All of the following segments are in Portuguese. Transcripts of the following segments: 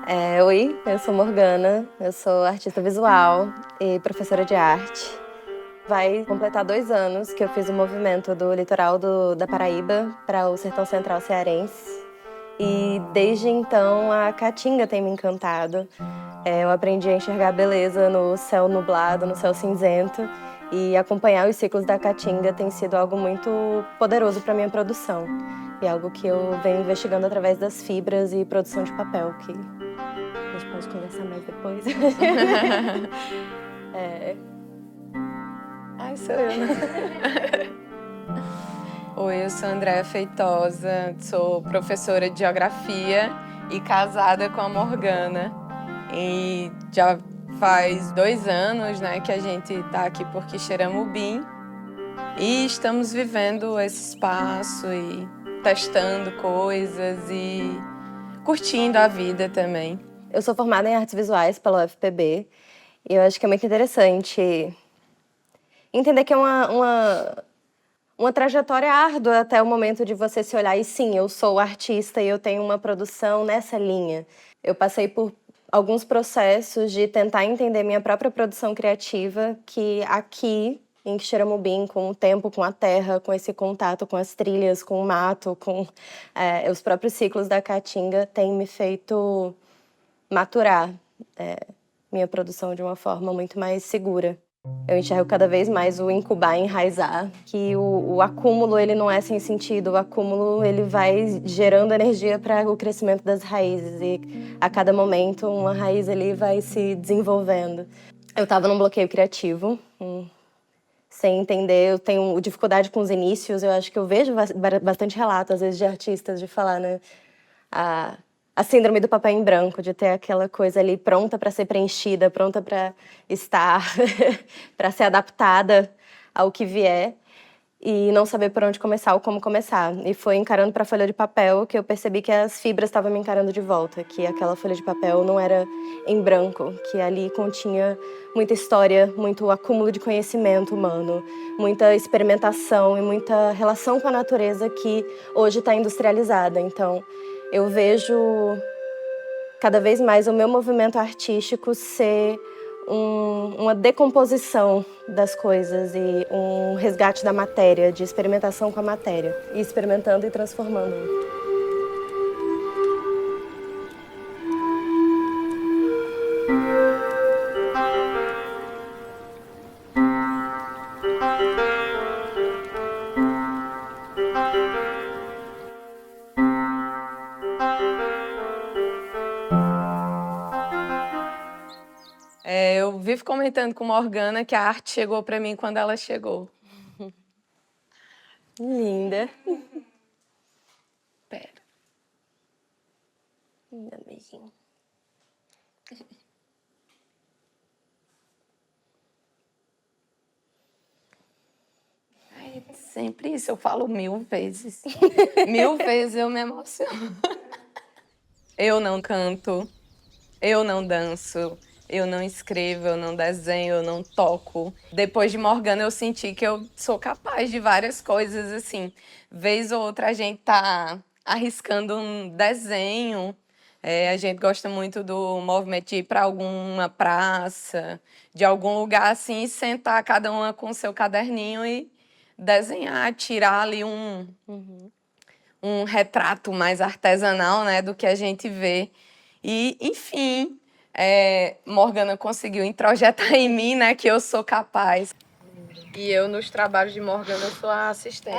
Oi, eu sou Morgana, eu sou artista visual e professora de arte. Vai completar 2 anos que eu fiz o movimento do litoral da Paraíba para o sertão central cearense. E desde então a Caatinga tem me encantado. Eu aprendi a enxergar beleza no céu nublado, no céu cinzento. E acompanhar os ciclos da Caatinga tem sido algo muito poderoso para minha produção. E algo que eu venho investigando através das fibras e produção de papel, que a gente pode conversar mais depois. Ai, sou eu, né? Oi, eu sou Andréa Feitosa, sou professora de geografia e casada com a Morgana. E já faz 2 anos, né, que a gente está aqui por Quixeramobim e estamos vivendo esse espaço e testando coisas e curtindo a vida também. Eu sou formada em artes visuais pela UFPB e eu acho que é muito interessante entender que é uma trajetória árdua até o momento de você se olhar e sim, eu sou artista e eu tenho uma produção nessa linha. Eu passei por alguns processos de tentar entender minha própria produção criativa, que aqui em Quixeramobim, com o tempo, com a terra, com esse contato com as trilhas, com o mato, com os próprios ciclos da Caatinga, tem me feito maturar minha produção de uma forma muito mais segura. Eu enxergo cada vez mais o incubar e enraizar, que o acúmulo ele não é sem sentido, o acúmulo ele vai gerando energia para o crescimento das raízes e a cada momento uma raiz ali vai se desenvolvendo. Eu estava num bloqueio criativo, sem entender, eu tenho dificuldade com os inícios, eu acho que eu vejo bastante relato às vezes de artistas de falar, né, a síndrome do papel em branco, de ter aquela coisa ali pronta para ser preenchida, pronta para estar, para ser adaptada ao que vier e não saber por onde começar ou como começar. E foi encarando para a folha de papel que eu percebi que as fibras estavam me encarando de volta, que aquela folha de papel não era em branco, que ali continha muita história, muito acúmulo de conhecimento humano, muita experimentação e muita relação com a natureza que hoje está industrializada. Então, eu vejo cada vez mais o meu movimento artístico ser uma decomposição das coisas e um resgate da matéria, de experimentação com a matéria, e experimentando e transformando. Eu vivo comentando com Morgana que a arte chegou para mim quando ela chegou. Linda. Pera. Dá um beijinho. Ai, sempre isso, eu falo 1000 vezes. 1000 vezes eu me emociono. Eu não canto, eu não danço, eu não escrevo, eu não desenho, eu não toco. Depois de Morgana, eu senti que eu sou capaz de várias coisas, assim. Vez ou outra a gente tá arriscando um desenho. A gente gosta muito do movimento de ir para alguma praça, de algum lugar assim, e sentar cada uma com o seu caderninho e desenhar, tirar ali um retrato mais artesanal, né, do que a gente vê. E, enfim, Morgana conseguiu introjetar em mim, né, que eu sou capaz. E eu, nos trabalhos de Morgana, eu sou a assistente.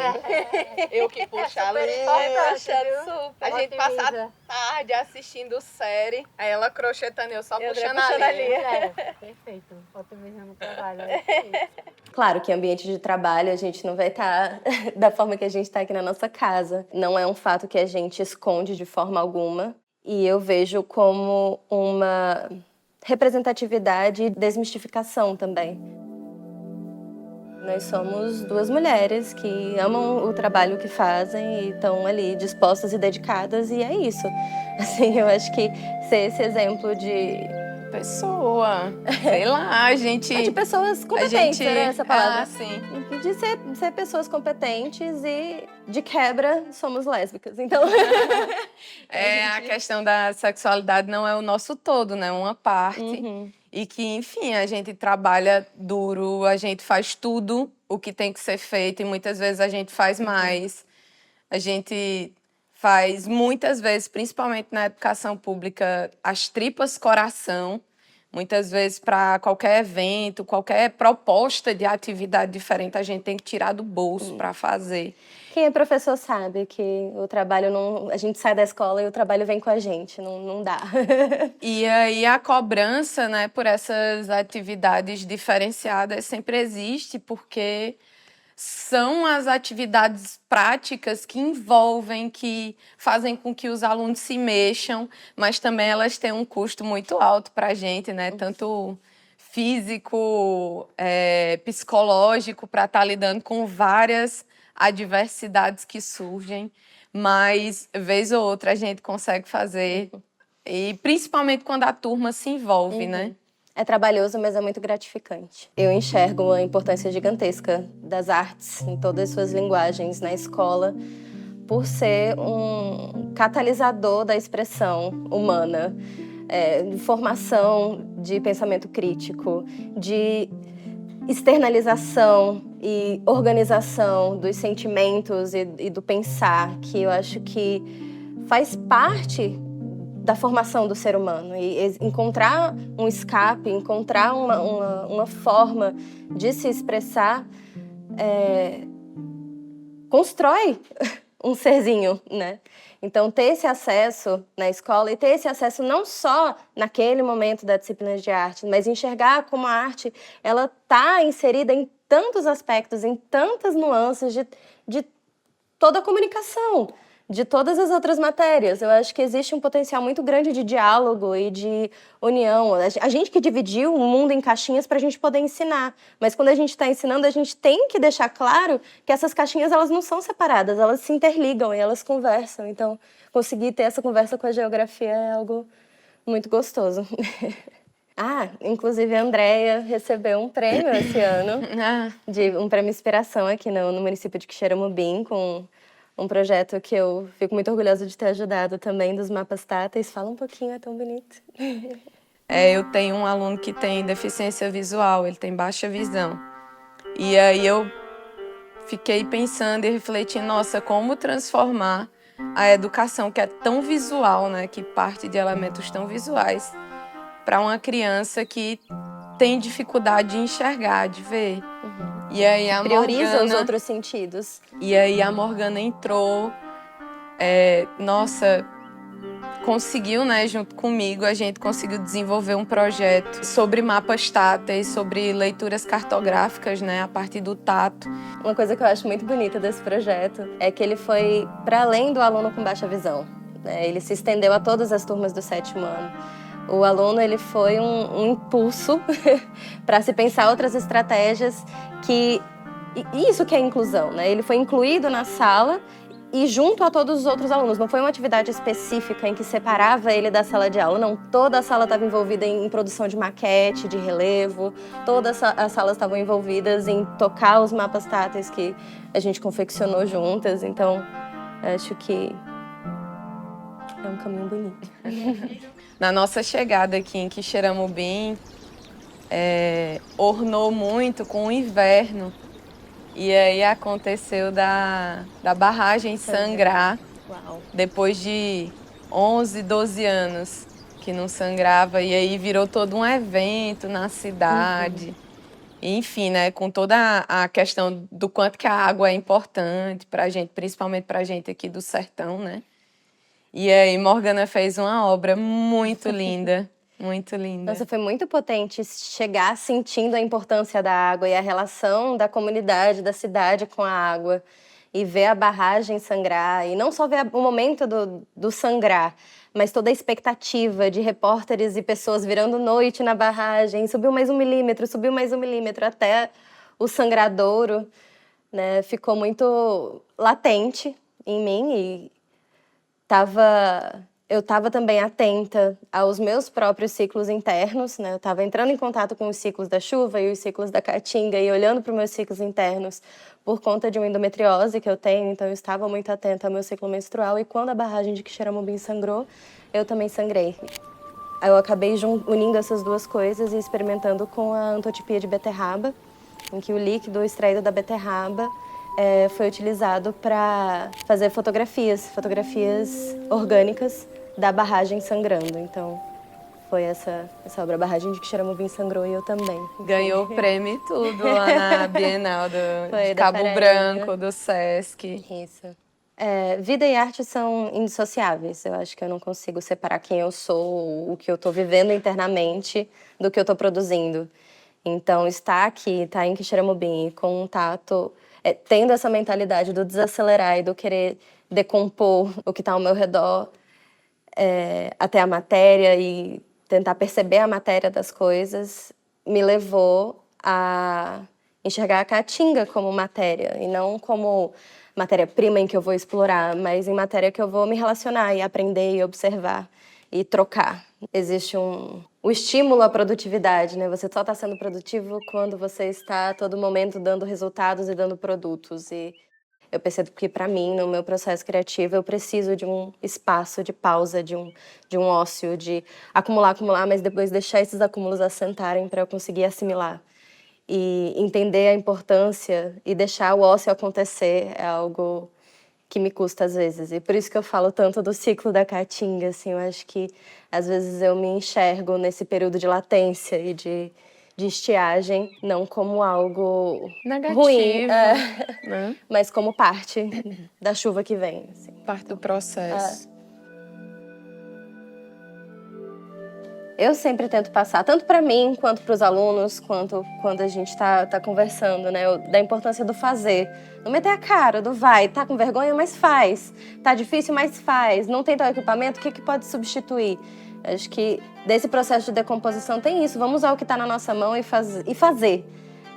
Eu que puxo a linha. A gente passa a tarde assistindo série, aí ela crochetando, eu só puxando a linha. Perfeito. Falta mesmo no trabalho. Claro que em ambiente de trabalho a gente não vai estar da forma que a gente está aqui na nossa casa. Não é um fato que a gente esconde de forma alguma. E eu vejo como uma representatividade e desmistificação também. Nós somos 2 mulheres que amam o trabalho que fazem e estão ali dispostas e dedicadas, e é isso. Assim, eu acho que ser esse exemplo de Pessoa. Sei lá, a gente... É de pessoas competentes, era essa palavra. Ah, sim. De ser pessoas competentes e, de quebra, somos lésbicas. Então, A questão da sexualidade não é o nosso todo, né? É uma parte. Uhum. E que, enfim, a gente trabalha duro, a gente faz tudo o que tem que ser feito e muitas vezes a gente faz mais. A gente faz muitas vezes, principalmente na educação pública, as tripas coração. Muitas vezes, para qualquer evento, qualquer proposta de atividade diferente, a gente tem que tirar do bolso para fazer. Quem é professor sabe que o trabalho não... A gente sai da escola e o trabalho vem com a gente, não dá. E aí a cobrança, né, por essas atividades diferenciadas sempre existe, porque são as atividades práticas que envolvem, que fazem com que os alunos se mexam, mas também elas têm um custo muito alto para a gente, né? Tanto físico, psicológico, para estar lidando com várias adversidades que surgem, mas vez ou outra a gente consegue fazer, e principalmente quando a turma se envolve, né? É trabalhoso, mas é muito gratificante. Eu enxergo a importância gigantesca das artes em todas as suas linguagens na escola, por ser um catalisador da expressão humana, de formação de pensamento crítico, de externalização e organização dos sentimentos e do pensar, que eu acho que faz parte da formação do ser humano. E encontrar um escape, encontrar uma forma de se expressar, constrói um serzinho, né? Então, ter esse acesso na escola e ter esse acesso não só naquele momento da disciplina de arte, mas enxergar como a arte ela está inserida em tantos aspectos, em tantas nuances de toda a comunicação, de todas as outras matérias. Eu acho que existe um potencial muito grande de diálogo e de união. A gente que dividiu o mundo em caixinhas para a gente poder ensinar. Mas quando a gente está ensinando, a gente tem que deixar claro que essas caixinhas elas não são separadas, elas se interligam e elas conversam. Então, conseguir ter essa conversa com a geografia é algo muito gostoso. Inclusive a Andrea recebeu um prêmio esse ano, um prêmio Inspiração aqui no município de Quixeramobim, com um projeto que eu fico muito orgulhosa de ter ajudado também, dos mapas táteis. Fala um pouquinho, é tão bonito. Eu tenho um aluno que tem deficiência visual, ele tem baixa visão. E aí eu fiquei pensando e refletindo, nossa, como transformar a educação que é tão visual, né, que parte de elementos tão visuais, para uma criança que tem dificuldade de enxergar, de ver. E aí a Prioriza os outros sentidos. E aí a Morgana entrou, conseguiu, né, junto comigo, a gente conseguiu desenvolver um projeto sobre mapas táteis, sobre leituras cartográficas, né, a partir do tato. Uma coisa que eu acho muito bonita desse projeto é que ele foi para além do aluno com baixa visão, né? Ele se estendeu a todas as turmas do 7º ano. O aluno ele foi um impulso para se pensar outras estratégias e isso que é inclusão, né? Ele foi incluído na sala e junto a todos os outros alunos. Não foi uma atividade específica em que separava ele da sala de aula, não. Toda a sala estava envolvida em produção de maquete, de relevo, todas as salas estavam envolvidas em tocar os mapas táteis que a gente confeccionou juntas. Então, acho que é um caminho bonito. Na nossa chegada aqui em Quixeramobim, ornou muito com o inverno. E aí aconteceu da barragem sangrar. Uau. Depois de 11, 12 anos que não sangrava. E aí virou todo um evento na cidade. Enfim, né, com toda a questão do quanto que a água é importante pra gente, principalmente pra gente aqui do sertão, né? E aí Morgana fez uma obra muito linda, muito linda. Nossa, foi muito potente chegar sentindo a importância da água e a relação da comunidade, da cidade com a água. E ver a barragem sangrar, e não só ver o momento do sangrar, mas toda a expectativa de repórteres e pessoas virando noite na barragem, subiu mais 1 milímetro, subiu mais 1 milímetro, até o sangradouro, né, ficou muito latente em mim e estava eu estava também atenta aos meus próprios ciclos internos, né? Eu estava entrando em contato com os ciclos da chuva e os ciclos da caatinga e olhando para os meus ciclos internos por conta de uma endometriose que eu tenho, então eu estava muito atenta ao meu ciclo menstrual e quando a barragem de Quixeramobim sangrou, eu também sangrei. Eu acabei unindo essas duas coisas e experimentando com a antotipia de beterraba, em que o líquido extraído da beterraba foi utilizado para fazer fotografias orgânicas da barragem sangrando. Então, foi essa obra, a Barragem de Quixeramobim sangrou e eu também. Ganhou o prêmio e tudo lá na Bienal de Cabo Branco, do Sesc. Isso. Vida e arte são indissociáveis. Eu acho que eu não consigo separar quem eu sou, o que eu estou vivendo internamente, do que eu estou produzindo. Então, estar aqui, estar em Quixeramobim, com um tato, tendo essa mentalidade do desacelerar e do querer decompor o que está ao meu redor, até a matéria e tentar perceber a matéria das coisas, me levou a enxergar a caatinga como matéria e não como matéria-prima em que eu vou explorar, mas em matéria que eu vou me relacionar e aprender e observar e trocar. Existe o estímulo à produtividade, né? Você só está sendo produtivo quando você está a todo momento dando resultados e dando produtos. E eu percebo que, para mim, no meu processo criativo, eu preciso de um espaço de pausa, de um ócio, de acumular, mas depois deixar esses acúmulos assentarem para eu conseguir assimilar. E entender a importância e deixar o ócio acontecer é algo que me custa às vezes. E por isso que eu falo tanto do ciclo da caatinga, assim, eu acho que às vezes eu me enxergo nesse período de latência e de estiagem, não como algo negativo, ruim, né? mas como parte da chuva que vem. Assim. Parte do processo. Eu sempre tento passar, tanto para mim, quanto para os alunos, quanto quando a gente tá conversando, né? Da importância do fazer. Não meter a cara, do vai, tá com vergonha, mas faz. Tá difícil, mas faz. Não tem tal equipamento, o que pode substituir? Acho que desse processo de decomposição tem isso. Vamos usar o que está na nossa mão e fazer.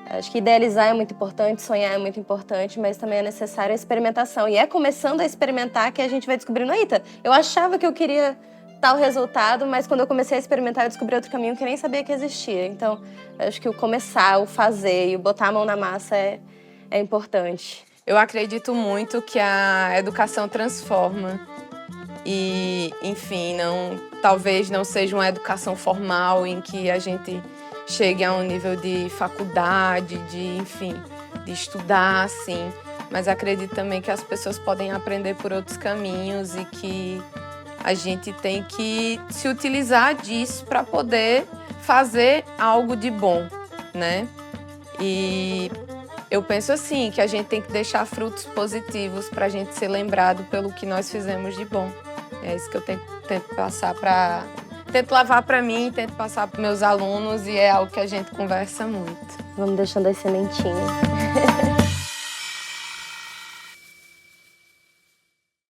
Acho que idealizar é muito importante, sonhar é muito importante, mas também é necessária a experimentação. E é começando a experimentar que a gente vai descobrindo, eita, eu achava que eu queria tal resultado, mas quando eu comecei a experimentar, eu descobri outro caminho que eu nem sabia que existia. Então, acho que o começar, o fazer e o botar a mão na massa é importante. Eu acredito muito que a educação transforma. E, enfim, talvez não seja uma educação formal em que a gente chegue a um nível de faculdade, de estudar, assim. Mas acredito também que as pessoas podem aprender por outros caminhos e que a gente tem que se utilizar disso para poder fazer algo de bom, né? E eu penso assim, que a gente tem que deixar frutos positivos para a gente ser lembrado pelo que nós fizemos de bom. É isso que eu tento passar para... Tento levar para mim, tento passar para meus alunos e é algo que a gente conversa muito. Vamos deixando as sementinhas.